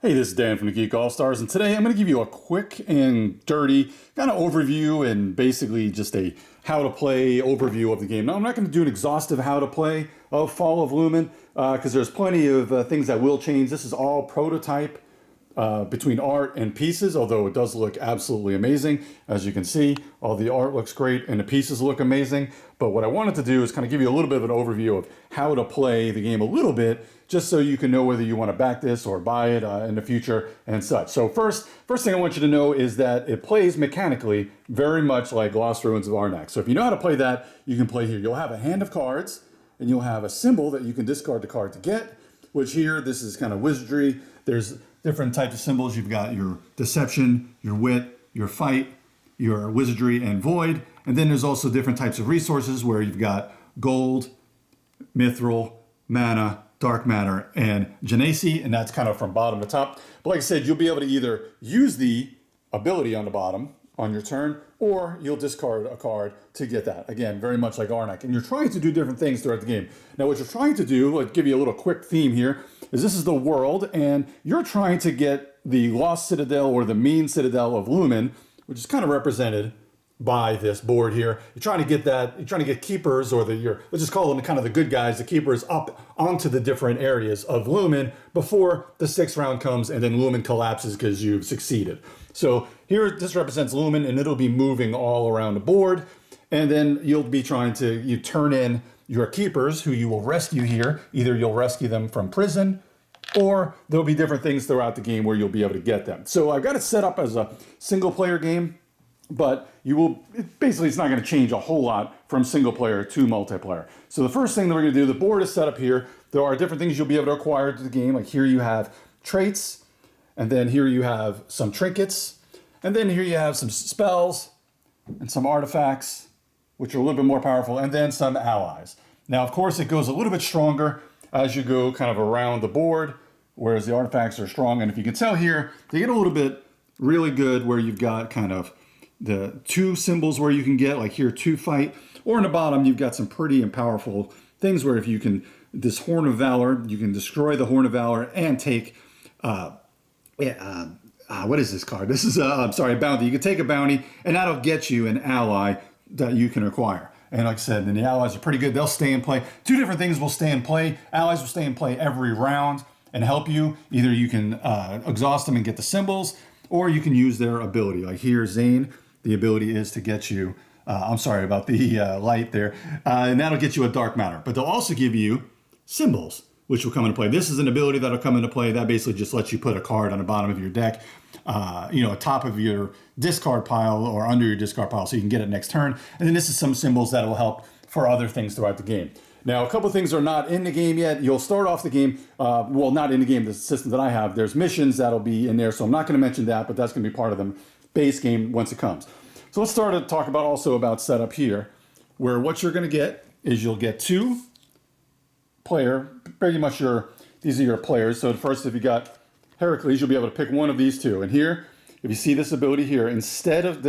Hey, this is Dan from the Geek Allstars, and today I'm going to give you a quick and dirty kind of overview and basically just a how to play overview of the game. Now, I'm not going to do an exhaustive how to play of Fall of Lumen because there's plenty of things that will change. This is all prototype between art and pieces, although it does look absolutely amazing. As you can see, all the art looks great and the pieces look amazing. But what I wanted to do is kind of give you a little bit of an overview of how to play the game a little bit, just so you can know whether you want to back this or buy it in the future and such. So first thing I want you to know is that it plays mechanically very much like Lost Ruins of Arnak. So if you know how to play that, you can play here. You'll have a hand of cards, and you'll have a symbol that you can discard the card to get, which here, this is kind of wizardry. There's different types of symbols. You've got your deception, your wit, your fight, your wizardry, and void. And then there's also different types of resources where you've got gold, mithril, mana, dark matter, and genasi, and that's kind of from bottom to top. But like I said, you'll be able to either use the ability on the bottom on your turn, or you'll discard a card to get that. Again, very much like Arnak. And you're trying to do different things throughout the game. Now, what you're trying to do, I'll give you a little quick theme here, is this is the world, and you're trying to get the Lost Citadel or the Mean Citadel of Lumen, which is kind of represented by this board here. You're trying to get that, you're trying to get keepers, or let's just call them kind of the good guys, the keepers, up onto the different areas of Lumen before the 6th round comes and then Lumen collapses because you've succeeded. So here, this represents Lumen, and it'll be moving all around the board. And then you'll be trying to, you turn in your keepers who you will rescue here. Either you'll rescue them from prison, or there'll be different things throughout the game where you'll be able to get them. So I've got it set up as a single player game, but basically it's not going to change a whole lot from single player to multiplayer. So the first thing that we're going to do, the board is set up here. There are different things you'll be able to acquire to the game. Like here you have traits, and then here you have some trinkets, and then here you have some spells and some artifacts, which are a little bit more powerful, and then some allies. Now, of course, it goes a little bit stronger as you go kind of around the board, whereas the artifacts are strong. And if you can tell here, they get a little bit really good where you've got kind of the 2 symbols where you can get, like here, 2 fight, or in the bottom, you've got some pretty and powerful things where if you can, this Horn of Valor, you can destroy the Horn of Valor and take, what is this card? This is, I'm sorry, a bounty. You can take a bounty, and that'll get you an ally that you can acquire. And like I said, then the allies are pretty good. They'll stay in play. 2 different things will stay in play. Allies will stay in play every round and help you. Either you can exhaust them and get the symbols, or you can use their ability. Like here, Zane, the ability is to get you, I'm sorry about the light there, and that'll get you a dark matter. But they'll also give you symbols, which will come into play. This is an ability that'll come into play that basically just lets you put a card on the bottom of your deck, top of your discard pile or under your discard pile, so you can get it next turn. And then this is some symbols that will help for other things throughout the game. Now, a couple of things are not in the game yet. You'll start off the game, not in the game, the system that I have. There's missions that'll be in there, so I'm not going to mention that, but that's going to be part of the base game once it comes. So let's start to talk about setup here, where what you're going to get is you'll get 2 player, pretty much these are your players. So first, if you got Heracles, you'll be able to pick one of these 2. And here, if you see this ability here, instead of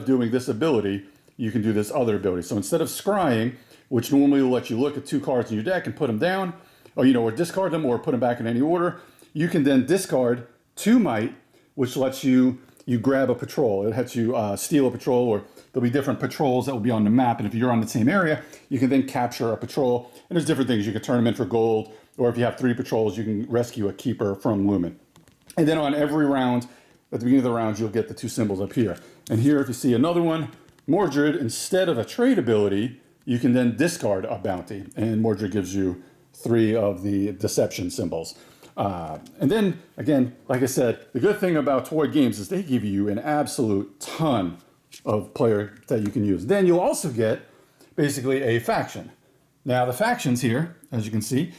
doing this ability, you can do this other ability. So instead of scrying, which normally will let you look at 2 cards in your deck and put them down, or discard them or put them back in any order, you can then discard 2 might, which lets you grab a patrol. It lets you steal a patrol, or there'll be different patrols that will be on the map. And if you're on the same area, you can then capture a patrol. And there's different things. You can turn them in for gold, or if you have 3 patrols, you can rescue a keeper from Lumen. And then on every round, at the beginning of the round, you'll get the 2 symbols up here. And here, if you see another one, Mordred, instead of a trade ability, you can then discard a bounty. And Mordred gives you 3 of the deception symbols. And then, again, like I said, the good thing about Twoid games is they give you an absolute ton of player that you can use. Then you'll also get basically a faction. Now, the factions here, as you can see,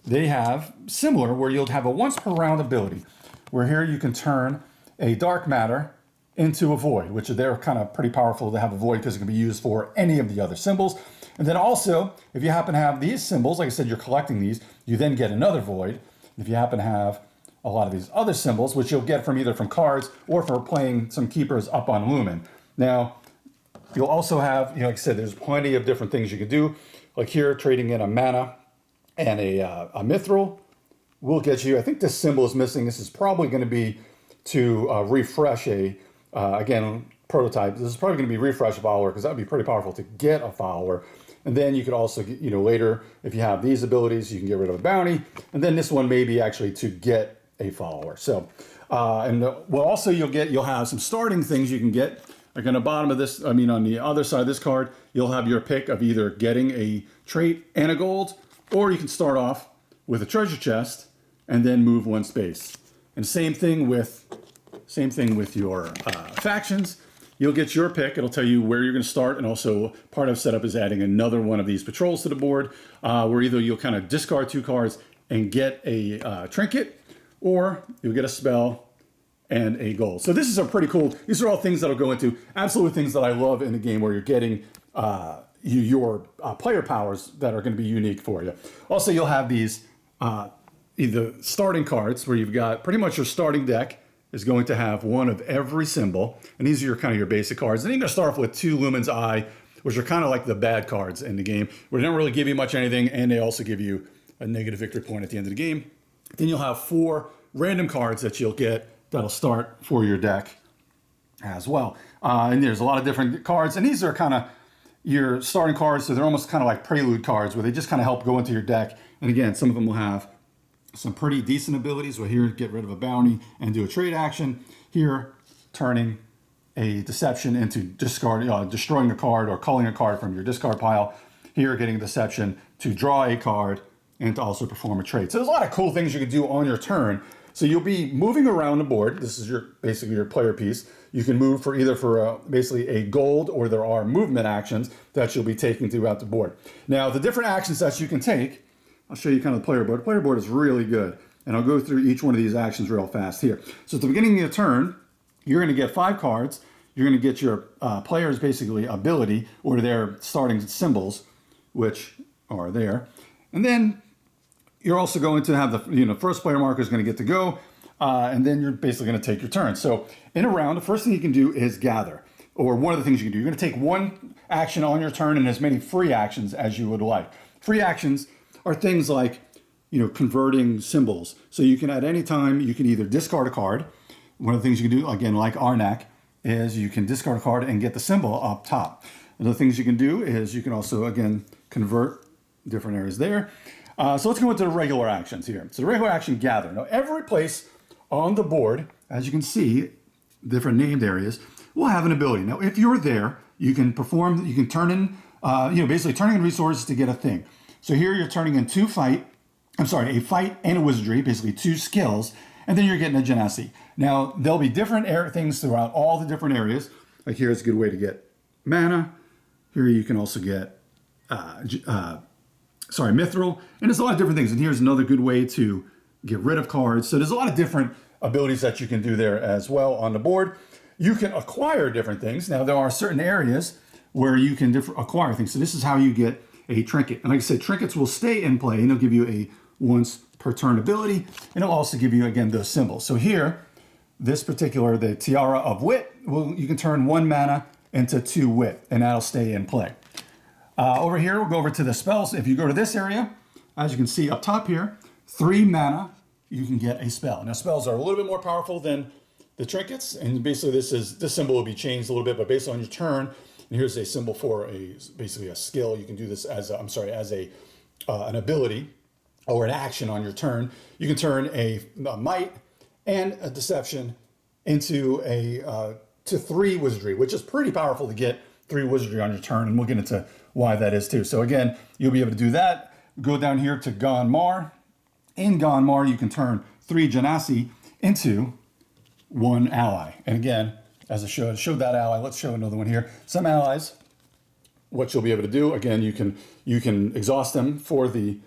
they have similar, where you'll have a once per round ability, where here you can turn a dark matter into a void, which they're kind of pretty powerful to have a void because it can be used for any of the other symbols. And then also, if you happen to have these symbols, like I said, you're collecting these, you then get another void. If you happen to have a lot of these other symbols, which you'll get from either from cards or for playing some keepers up on Lumen. Now, you'll also have, like I said, there's plenty of different things you can do. Like here, trading in a mana and a mithril, will get you, I think this symbol is missing. This is probably going to be to refresh again, prototype. This is probably going to be refresh a follower because that would be pretty powerful to get a follower. And then you could also, later, if you have these abilities, you can get rid of a bounty. And then this one may be actually to get a follower. So, also you'll have some starting things you can get. Like on the bottom of this, on the other side of this card, you'll have your pick of either getting a trait and a gold, or you can start off with a treasure chest and then move one space. And same thing with your factions. You'll get your pick. It'll tell you where you're going to start, and also part of setup is adding another one of these patrols to the board, where either you'll kind of discard 2 cards and get a trinket, or you'll get a spell and a gold. So this is a pretty cool. These are all things that'll go into absolutely things that I love in the game, where you're getting your player powers that are going to be unique for you. Also, you'll have these either starting cards where you've got pretty much your starting deck is going to have one of every symbol, and these are kind of your basic cards. And you're going to start off with 2 Lumen's Eye, which are kind of like the bad cards in the game, where they don't really give you much anything, and they also give you a negative victory point at the end of the game. Then you'll have 4 random cards that you'll get that'll start for your deck as well. And there's a lot of different cards, and these are kind of your starting cards, so they're almost kind of like prelude cards, where they just kind of help go into your deck. And again, some of them will have some pretty decent abilities. Where here, get rid of a bounty and do a trade action. Here, turning a deception into destroying a card or culling a card from your discard pile. Here, getting a deception to draw a card and to also perform a trade. So there's a lot of cool things you can do on your turn. So you'll be moving around the board. This is basically your player piece. You can move for basically a gold, or there are movement actions that you'll be taking throughout the board. Now, the different actions that you can take, I'll show you kind of the player board. The player board is really good, and I'll go through each one of these actions real fast here. So at the beginning of your turn, you're going to get 5 cards. You're going to get your player's basically ability, or their starting symbols, which are there. And then you're also going to have the first player marker is going to get to go, and then you're basically going to take your turn. So in a round, the first thing you can do is gather, or one of the things you can do. You're going to take 1 action on your turn and as many free actions as you would like. Free actions are things like, converting symbols. So you can, at any time, you can either discard a card. One of the things you can do, again, like Arnak, is you can discard a card and get the symbol up top. Another things you can do is you can also, again, convert different areas there. So let's go into the regular actions here. So the regular action, gather. Now, every place on the board, as you can see, different named areas, will have an ability. Now, if you're there, you can turn in, basically turning in resources to get a thing. So here you're turning in a fight and a wizardry, basically 2 skills, and then you're getting a genasi. Now, there'll be different things throughout all the different areas. Like here's a good way to get mana. Here you can also get, mithril, and there's a lot of different things. And here's another good way to get rid of cards. So there's a lot of different abilities that you can do there as well on the board. You can acquire different things. Now, there are certain areas where you can acquire things. So this is how you get a trinket. And like I said, trinkets will stay in play, and it'll give you a once per turn ability, and it'll also give you, again, those symbols. So here, the Tiara of Wit, you can turn 1 mana into 2 wit, and that'll stay in play. Over here, we'll go over to the spells. If you go to this area, as you can see up top here, 3 mana, you can get a spell. Now, spells are a little bit more powerful than the trinkets, and basically this symbol will be changed a little bit, but based on your turn. And here's a symbol for basically a skill. You can do this as an ability or an action on your turn. You can turn a might and a deception into to 3 wizardry, which is pretty powerful to get 3 wizardry on your turn, and we'll get into why that is too. So again, you'll be able to do that. Go down here to Gonmar. In Gonmar, you can turn 3 genasi into 1 ally. And again, as I showed that ally, let's show another one here. Some allies, what you'll be able to do, again, you can exhaust them for the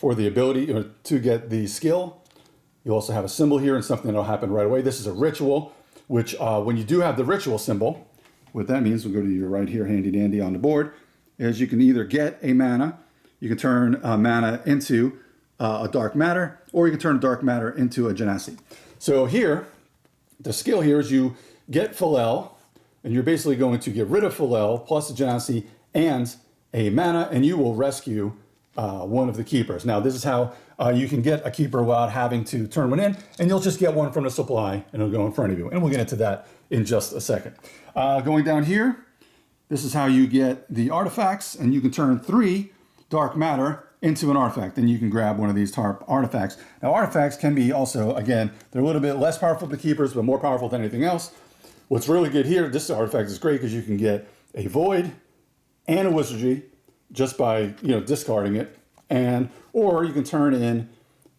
ability or to get the skill. You also have a symbol here and something that'll happen right away. This is a ritual, which when you do have the ritual symbol, what that means, we'll go to your right here, handy dandy on the board, is you can either get a mana, you can turn mana into a dark matter, or you can turn dark matter into a genasi. So here, the skill here is you get Philel, and you're basically going to get rid of Philel plus a genasi and a mana, and you will rescue one of the keepers. Now, this is how you can get a keeper without having to turn one in, and you'll just get one from the supply, and it'll go in front of you. And we'll get into that in just a second. Going down here, this is how you get the artifacts, and you can turn 3 dark matter into an artifact. Then you can grab one of these artifacts. Now, artifacts can be also, again, they're a little bit less powerful than keepers, but more powerful than anything else. What's really good here, this artifact is great because you can get a void and a wizardry just by discarding it, or you can turn in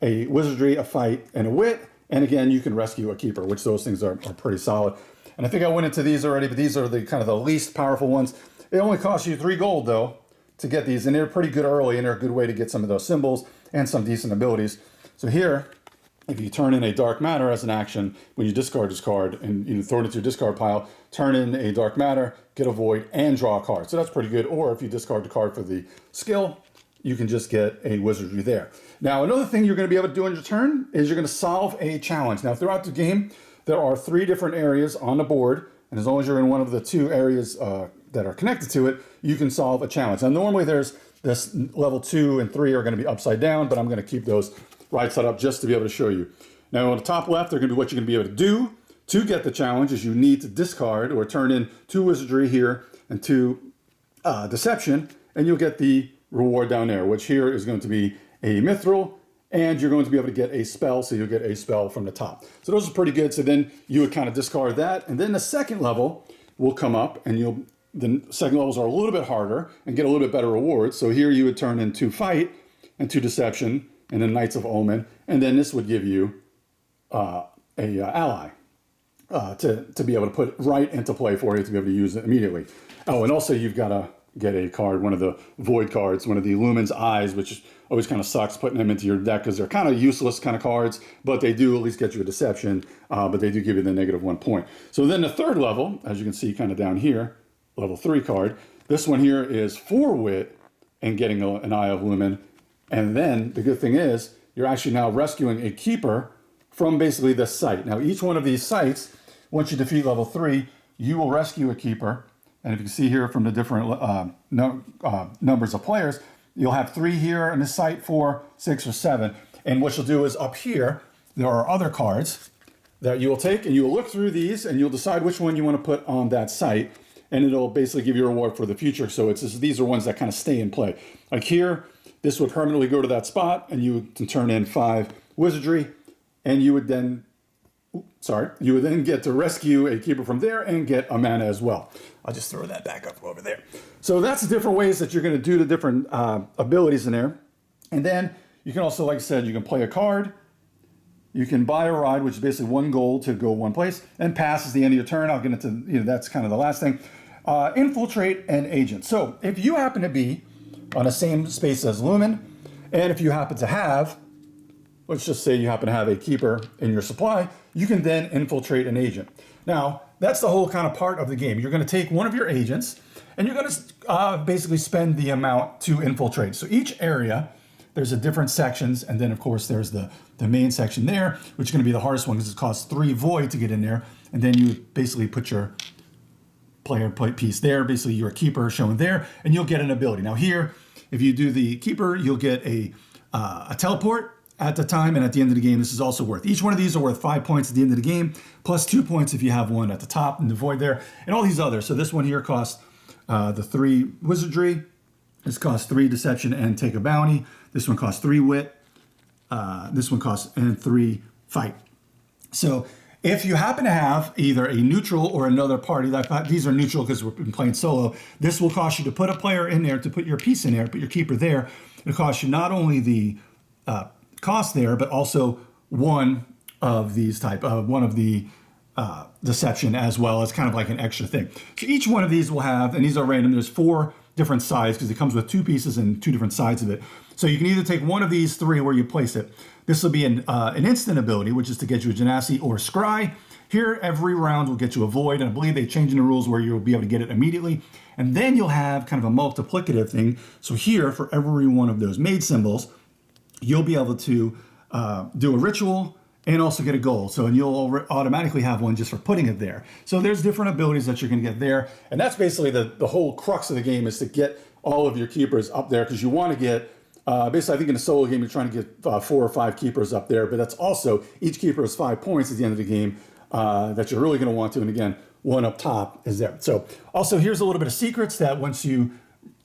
a wizardry, a fight, and a wit, and again you can rescue a keeper, which those things are pretty solid. And I think I went into these already, but these are the kind of the least powerful ones. It only costs you 3 gold though to get these, and they're pretty good early, and they're a good way to get some of those symbols and some decent abilities. So here, if you turn in a dark matter as an action, when you discard this card and you throw it into your discard pile, turn in a dark matter, get a void, and draw a card. So that's pretty good. Or if you discard the card for the skill, you can just get a wizardry there. Now, another thing you're going to be able to do on your turn is you're going to solve a challenge. Now, throughout the game, there are 3 different areas on the board, and as long as you're in one of the 2 areas that are connected to it, you can solve a challenge. Now, normally there's this level 2 and 3 are going to be upside down, but I'm going to keep those right side up just to be able to show you. Now, on the top left, they're going to be what you're going to be able to do to get the challenge is you need to discard or turn in 2 wizardry here and 2 deception, and you'll get the reward down there, which here is going to be a mithril, and you're going to be able to get a spell, so you'll get a spell from the top. So those are pretty good. So then you would kind of discard that, and then the second level will come up, and the second levels are a little bit harder and get a little bit better rewards. So here you would turn in 2 fight and 2 deception, and then Knights of Omen, and then this would give you a ally to be able to put right into play for you to be able to use it immediately. Oh, and also you've got to get a card, one of the void cards, one of the Lumen's eyes, which always kind of sucks putting them into your deck because they're kind of useless kind of cards, but they do at least get you a deception, but they do give you the -1 point. So then the third level, as you can see kind of down here, level 3 card, this one here is 4 wit and getting an Eye of Lumen. And then the good thing is you're actually now rescuing a keeper from basically this site. Now, each one of these sites, once you defeat level 3, you will rescue a keeper. And if you can see here from the different numbers of players, you'll have 3 here in this site, 4, 6, or 7. And what you'll do is up here, there are other cards that you will take, and you will look through these, and you'll decide which one you want to put on that site, and it'll basically give you a reward for the future. So these are ones that kind of stay in play. Like here, this would permanently go to that spot, and you can turn in 5 wizardry, and you would then get to rescue a keeper from there and get a mana as well. I'll just throw that back up over there. So that's the different ways that you're going to do the different abilities in there. And then you can also, like I said, you can play a card. You can buy a ride, which is basically 1 gold to go one place, and pass is the end of your turn. I'll get into, that's kind of the last thing. Infiltrate an agent. So if you happen to be on the same space as Lumen, and if you happen to have, let's just say you happen to have a keeper in your supply, you can then infiltrate an agent. Now, that's the whole kind of part of the game. You're going to take one of your agents, and you're going to basically spend the amount to infiltrate. So each area, there's a different sections, and then of course there's the main section there, which is going to be the hardest one because it costs 3 void to get in there, and then you basically put your player piece there, basically your keeper shown there, and you'll get an ability. Now here, if you do the keeper, you'll get a teleport at the time, and at the end of the game, this is also worth. Each one of these are worth 5 points at the end of the game, plus 2 points if you have one at the top in the void there, and all these others. So this one here costs the 3 wizardry. This costs 3 deception and take a bounty. This one costs 3 wit. This one costs 3 fight. So if you happen to have either a neutral or another party, these are neutral because we've been playing solo, this will cost you to put a player in there, to put your piece in there, put your keeper there. It'll cost you not only the cost there, but also one of these one of the deception as well as kind of like an extra thing. So each one of these will have, and these are random, there's 4 different sides because it comes with 2 pieces and 2 different sides of it. So you can either take one of these 3 where you place it. This will be an instant ability, which is to get you a Genasi or a Scry. Here, every round will get you a Void, and I believe they're changing the rules where you'll be able to get it immediately. And then you'll have kind of a multiplicative thing. So here, for every one of those made symbols, you'll be able to do a ritual and also get a gold. So, and you'll automatically have one just for putting it there. So there's different abilities that you're going to get there. And that's basically the whole crux of the game, is to get all of your keepers up there, because you want to get Basically, I think in a solo game, you're trying to get 4 or 5 keepers up there, but that's also, each keeper is 5 points at the end of the game that you're really going to want to. And again, one up top is there. So also here's a little bit of secrets that once you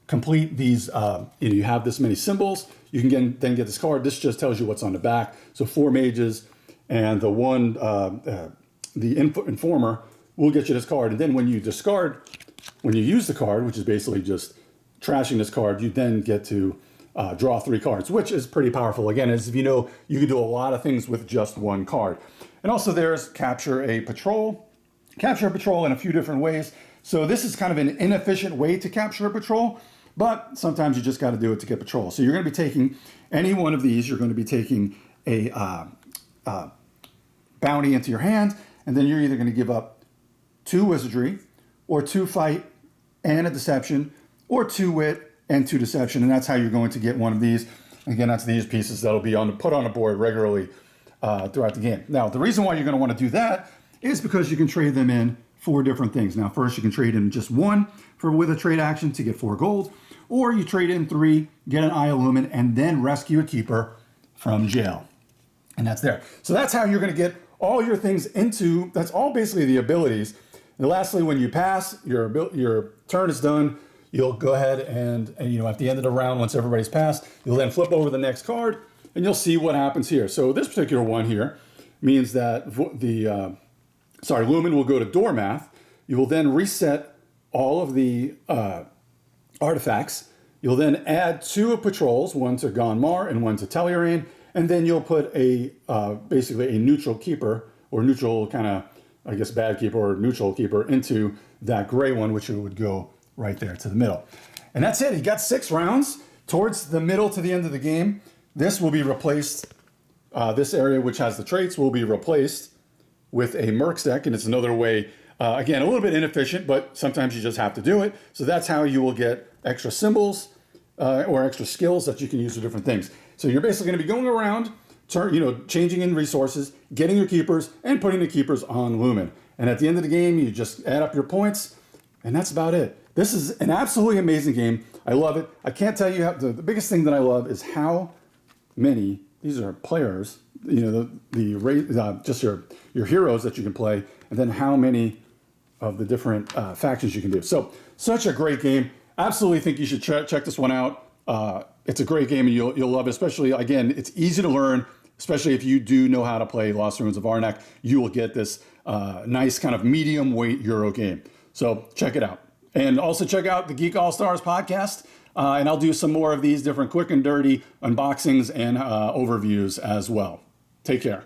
complete these, you have this many symbols, you can then get this card. This just tells you what's on the back. So 4 mages and the one, the informer will get you this card. And then when you use the card, which is basically just trashing this card, you then get to draw 3 cards, which is pretty powerful. Again, as if you know, you can do a lot of things with just one card. And also there's capture a patrol in a few different ways. So this is kind of an inefficient way to capture a patrol, but sometimes you just got to do it to get patrol. So you're going to be taking any one of these. You're going to be taking a bounty into your hand, and then you're either going to give up 2 wizardry, or 2 fight and a deception, or 2 wit and 2 deception, and that's how you're going to get one of these. Again, that's these pieces that'll be put on a board regularly throughout the game. Now, the reason why you're going to want to do that is because you can trade them in 4 different things. Now, first you can trade in just 1 with a trade action to get 4 gold, or you trade in 3, get an Eye of Lumen, and then rescue a keeper from jail. And that's there. So that's how you're going to get all your things into, that's all basically the abilities. And lastly, when you pass, your turn is done, you'll go ahead and at the end of the round, once everybody's passed, you'll then flip over the next card, and you'll see what happens here. So this particular one here means that Lumen will go to Doormath. You will then reset all of the artifacts. You'll then add 2 patrols, one to Gonmar and one to Telurain, and then you'll put basically a neutral keeper, or neutral kind of, I guess, bad keeper or neutral keeper into that gray one, which would go right there to the middle. And that's it. You got 6 rounds. Towards the middle to the end of the game, this will be replaced. This area, which has the traits, will be replaced with a Mercs deck, and it's another way, again, a little bit inefficient, but sometimes you just have to do it. So that's how you will get extra symbols or extra skills that you can use for different things. So you're basically going to be going around, changing in resources, getting your keepers, and putting the keepers on Lumen. And at the end of the game, you just add up your points, and that's about it. This is an absolutely amazing game. I love it. I can't tell you the biggest thing that I love is how many, these are players, just your heroes that you can play, and then how many of the different factions you can do. So such a great game. Absolutely think you should check this one out. It's a great game, and you'll love it. Especially, again, it's easy to learn, especially if you do know how to play Lost Ruins of Arnak. You will get this nice kind of medium weight Euro game. So check it out. And also check out the Geek Allstars podcast. And I'll do some more of these different quick and dirty unboxings and overviews as well. Take care.